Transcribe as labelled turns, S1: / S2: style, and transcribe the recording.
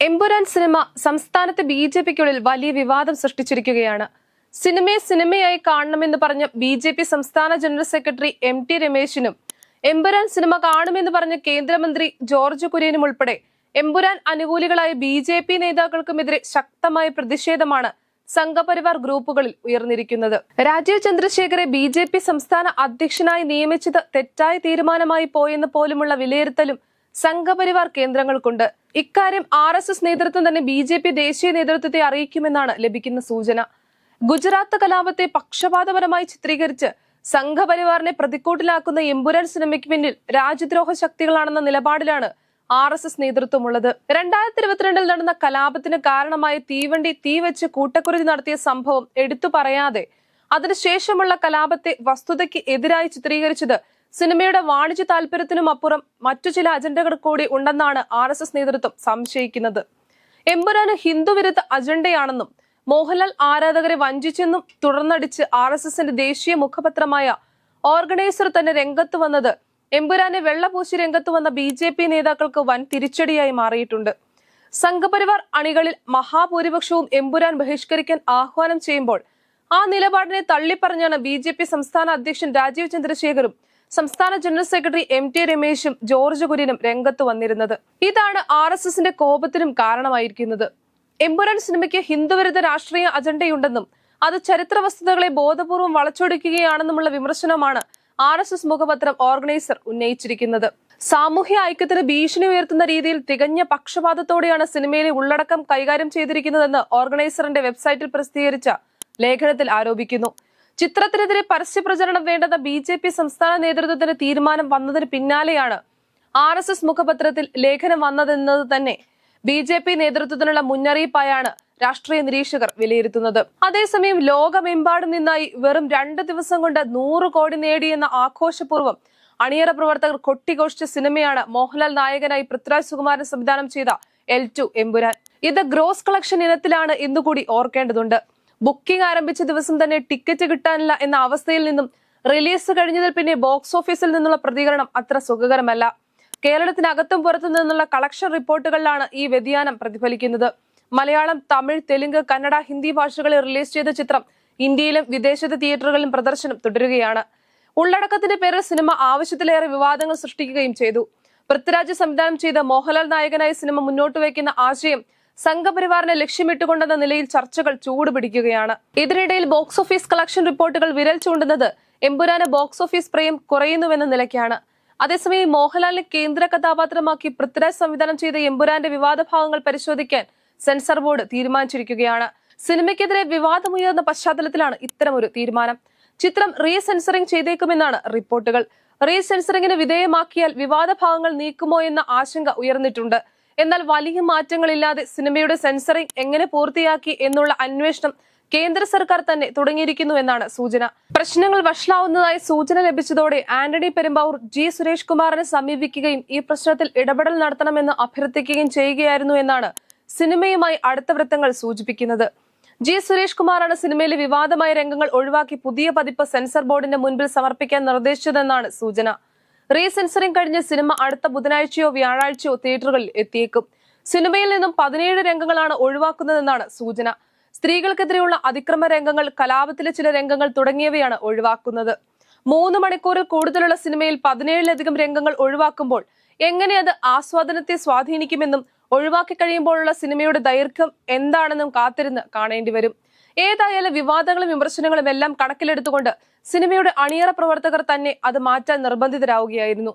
S1: Empuraan cinema സംസ്ഥാനത്തെ ബിജെപിക്കുള്ളിൽ വലിയ വിവാദം സൃഷ്ടിച്ചിരിക്കുകയാണ്. സിനിമയെ സിനിമയായി കാണണമെന്ന് പറഞ്ഞ ബിജെപി സംസ്ഥാന ജനറൽ സെക്രട്ടറി എം.ടി. രമേശിനും എമ്പുരാൻ സിനിമ കാണുമെന്ന് പറഞ്ഞ കേന്ദ്രമന്ത്രി ജോർജ് കുര്യനും ഉൾപ്പെടെ എമ്പുരാൻ അനുകൂലികളായ ബിജെപി നേതാക്കൾക്കുമെതിരെ ശക്തമായ പ്രതിഷേധമാണ് സംഘപരിവാർ ഗ്രൂപ്പുകളിൽ ഉയർന്നിരിക്കുന്നത്. രാജീവ് ചന്ദ്രശേഖരെ ബിജെപി സംസ്ഥാന അധ്യക്ഷനായി നിയമിച്ചത് തെറ്റായ തീരുമാനമായി പോയെന്ന് പോലുമുള്ള വിലയിരുത്തലും സംഘപരിവാർ കേന്ദ്രങ്ങൾക്കുണ്ട്. ഇക്കാര്യം RSS നേതൃത്വം തന്നെ BJP ദേശീയ നേതൃത്വത്തെ അറിയിക്കുമെന്നാണ് ലഭിക്കുന്ന സൂചന. ഗുജറാത്ത് കലാപത്തെ പക്ഷപാതപരമായി ചിത്രീകരിച്ച് സംഘപരിവാറിനെ പ്രതിക്കൂട്ടിലാക്കുന്ന എമ്പുരാൻ സിനിമയ്ക്ക് പിന്നിൽ രാജ്യദ്രോഹ ശക്തികളാണെന്ന നിലപാടിലാണ് RSS നേതൃത്വമുള്ളത്. 2022 നടന്ന കലാപത്തിന് കാരണമായ തീവണ്ടി തീവെച്ച് കൂട്ടക്കുരുതി നടത്തിയ സംഭവം എടുത്തു പറയാതെ അതിനുശേഷമുള്ള കലാപത്തെ വസ്തുതയ്ക്ക് എതിരായി ചിത്രീകരിച്ചത് സിനിമയുടെ വാണിജ്യ താല്പര്യത്തിനും അപ്പുറം മറ്റു ചില അജണ്ടകൾ കൂടി ഉണ്ടെന്നാണ് RSS നേതൃത്വം സംശയിക്കുന്നത്. എമ്പുരാന് ഹിന്ദുവിരുദ്ധ അജണ്ടയാണെന്നും മോഹൻലാൽ ആരാധകരെ വഞ്ചിച്ചെന്നും തുടർന്നടിച്ച് RSSന്റെ ദേശീയ മുഖപത്രമായ ഓർഗനൈസർ തന്നെ രംഗത്ത് വന്നത് എമ്പുരാനെ വെള്ളപൂശി രംഗത്ത് വന്ന BJP നേതാക്കൾക്ക് വൻ തിരിച്ചടിയായി മാറിയിട്ടുണ്ട്. സംഘപരിവാർ അണികളിൽ മഹാഭൂരിപക്ഷവും എമ്പുരാൻ ബഹിഷ്കരിക്കാൻ ആഹ്വാനം ചെയ്യുമ്പോൾ ആ നിലപാടിനെ തള്ളിപ്പറഞ്ഞാണ് BJP സംസ്ഥാന അധ്യക്ഷൻ രാജീവ് ചന്ദ്രശേഖറും സംസ്ഥാന ജനറൽ സെക്രട്ടറി M.T. രമേശും ജോർജ് കുര്യനും രംഗത്ത് വന്നിരുന്നത്. ഇതാണ് RSSന്റെ കോപത്തിനും കാരണമായിരിക്കുന്നത്. എമ്പുരാൻ സിനിമയ്ക്ക് ഹിന്ദുവിരുദ്ധ രാഷ്ട്രീയ അജണ്ടയുണ്ടെന്നും അത് ചരിത്ര വസ്തുതകളെ ബോധപൂർവം വളച്ചൊടിക്കുകയാണെന്നുമുള്ള വിമർശനമാണ് RSS മുഖപത്രം ഓർഗനൈസർ ഉന്നയിച്ചിരിക്കുന്നത്. സാമൂഹ്യ ഐക്യത്തിന് ഭീഷണി ഉയർത്തുന്ന രീതിയിൽ തികഞ്ഞ പക്ഷപാതത്തോടെയാണ് സിനിമയിലെ ഉള്ളടക്കം കൈകാര്യം ചെയ്തിരിക്കുന്നതെന്ന് ഓർഗനൈസറിന്റെ വെബ്സൈറ്റിൽ പ്രസിദ്ധീകരിച്ച ലേഖനത്തിൽ ആരോപിക്കുന്നു. ചിത്രത്തിനെതിരെ പരസ്യപ്രചരണം വേണ്ടെന്ന BJP സംസ്ഥാന നേതൃത്വത്തിന്റെ തീരുമാനം വന്നതിന് പിന്നാലെയാണ് RSS മുഖപത്രത്തിൽ ലേഖനം വന്നതെന്നത് തന്നെ BJP നേതൃത്വത്തിനുള്ള മുന്നറിയിപ്പായാണ് രാഷ്ട്രീയ നിരീക്ഷകർ വിലയിരുത്തുന്നത്. അതേസമയം ലോകമെമ്പാടും നിന്നായി വെറും 2 ദിവസം കൊണ്ട് 100 കോടി നേടിയെന്ന ആഘോഷപൂർവ്വം അണിയറ പ്രവർത്തകർ കൊട്ടിഘോഷിച്ച സിനിമയാണ് മോഹൻലാൽ നായകനായി പൃഥ്വിരാജ് സുകുമാരൻ സംവിധാനം ചെയ്ത L2 എമ്പുരാൻ. ഇത് ഗ്രോസ് കളക്ഷൻ ഇനത്തിലാണ് എന്നുകൂടി ഓർക്കേണ്ടതുണ്ട്. ബുക്കിംഗ് ആരംഭിച്ച ദിവസം തന്നെ ടിക്കറ്റ് കിട്ടാനില്ല എന്ന അവസ്ഥയിൽ നിന്നും റിലീസ് കഴിഞ്ഞതിൽ പിന്നെ ബോക്സ് ഓഫീസിൽ നിന്നുള്ള പ്രതികരണം അത്ര സുഖകരമല്ല. കേരളത്തിനകത്തും പുറത്തു നിന്നുള്ള കളക്ഷൻ റിപ്പോർട്ടുകളിലാണ് ഈ വ്യതിയാനം പ്രതിഫലിക്കുന്നത്. മലയാളം, തമിഴ്, തെലുങ്ക്, കന്നഡ, ഹിന്ദി ഭാഷകളിൽ റിലീസ് ചെയ്ത ചിത്രം ഇന്ത്യയിലും വിദേശത്തെ തിയേറ്ററുകളിലും പ്രദർശനം തുടരുകയാണ്. ഉള്ളടക്കത്തിന്റെ പേരിൽ സിനിമ ആവശ്യത്തിലേറെ വിവാദങ്ങൾ സൃഷ്ടിക്കുകയും ചെയ്തു. പൃഥ്വിരാജ് സംവിധാനം ചെയ്ത മോഹൻലാൽ നായകനായ സിനിമ മുന്നോട്ട് വയ്ക്കുന്ന ആശയം സംഘപരിവാറിനെ ലക്ഷ്യമിട്ടുകൊണ്ടെന്ന നിലയിൽ ചർച്ചകൾ ചൂടുപിടിക്കുകയാണ്. ഇതിനിടയിൽ ബോക്സ് ഓഫീസ് കളക്ഷൻ റിപ്പോർട്ടുകൾ വിരൽ ചൂണ്ടുന്നത് എമ്പുരാന് ബോക്സ് ഓഫീസ് പ്രയം കുറയുന്നുവെന്ന നിലയ്ക്കാണ്. അതേസമയം മോഹൻലാലിനെ കേന്ദ്ര കഥാപാത്രമാക്കി പൃഥ്വിരാജ് സംവിധാനം ചെയ്ത എമ്പുരാന്റെ വിവാദ ഭാഗങ്ങൾ പരിശോധിക്കാൻ സെൻസർ ബോർഡ് തീരുമാനിച്ചിരിക്കുകയാണ്. സിനിമയ്ക്കെതിരെ വിവാദമുയർന്ന പശ്ചാത്തലത്തിലാണ് ഇത്തരമൊരു തീരുമാനം. ചിത്രം റീസെൻസറിംഗ് ചെയ്തേക്കുമെന്നാണ് റിപ്പോർട്ടുകൾ. റീസെൻസറിംഗിന് വിധേയമാക്കിയാൽ വിവാദ ഭാഗങ്ങൾ നീക്കുമോ എന്ന ആശങ്ക ഉയർന്നിട്ടുണ്ട്. എന്നാൽ വലിയ മാറ്റങ്ങളില്ലാതെ സിനിമയുടെ സെൻസറിംഗ് എങ്ങനെ പൂർത്തിയാക്കി എന്നുള്ള അന്വേഷണം കേന്ദ്ര സർക്കാർ തന്നെ തുടങ്ങിയിരിക്കുന്നു എന്നാണ് സൂചന. പ്രശ്നങ്ങൾ വഷളാവുന്നതായി സൂചന ലഭിച്ചതോടെ ആന്റണി പെരുമ്പാവൂർ G. സുരേഷ് കുമാറിനെ സമീപിക്കുകയും ഈ പ്രശ്നത്തിൽ ഇടപെടൽ നടത്തണമെന്ന് അഭ്യർത്ഥിക്കുകയും ചെയ്യുകയായിരുന്നു എന്നാണ് സിനിമയുമായി അടുത്ത വൃത്തങ്ങൾ സൂചിപ്പിക്കുന്നത്. G. സുരേഷ് കുമാറാണ് സിനിമയിലെ വിവാദമായ രംഗങ്ങൾ ഒഴിവാക്കി പുതിയ പതിപ്പ് സെൻസർ ബോർഡിന്റെ മുൻപിൽ സമർപ്പിക്കാൻ നിർദ്ദേശിച്ചതെന്നാണ് സൂചന. റീസെൻസറിംഗ് കഴിഞ്ഞ് സിനിമ അടുത്ത ബുധനാഴ്ചയോ വ്യാഴാഴ്ചയോ തിയേറ്ററുകളിൽ എത്തിയേക്കും. സിനിമയിൽ നിന്നും 17 രംഗങ്ങളാണ് ഒഴിവാക്കുന്നതെന്നാണ് സൂചന. സ്ത്രീകൾക്കെതിരെയുള്ള അതിക്രമ രംഗങ്ങൾ, കലാപത്തിലെ ചില രംഗങ്ങൾ തുടങ്ങിയവയാണ് ഒഴിവാക്കുന്നത്. 3 മണിക്കൂറിൽ കൂടുതലുള്ള സിനിമയിൽ 17ലധികം രംഗങ്ങൾ ഒഴിവാക്കുമ്പോൾ എങ്ങനെ അത് ആസ്വാദനത്തെ സ്വാധീനിക്കുമെന്നും ഒഴിവാക്കി കഴിയുമ്പോഴുള്ള സിനിമയുടെ ദൈർഘ്യം എന്താണെന്നും കാത്തിരുന്ന് കാണേണ്ടി വരും. ഏതായാലും വിവാദങ്ങളും വിമർശനങ്ങളും എല്ലാം കണക്കിലെടുത്തുകൊണ്ട് സിനിമയുടെ അണിയറ പ്രവർത്തകർ തന്നെ അത് മാറ്റാൻ നിർബന്ധിതരാവുകയായിരുന്നു.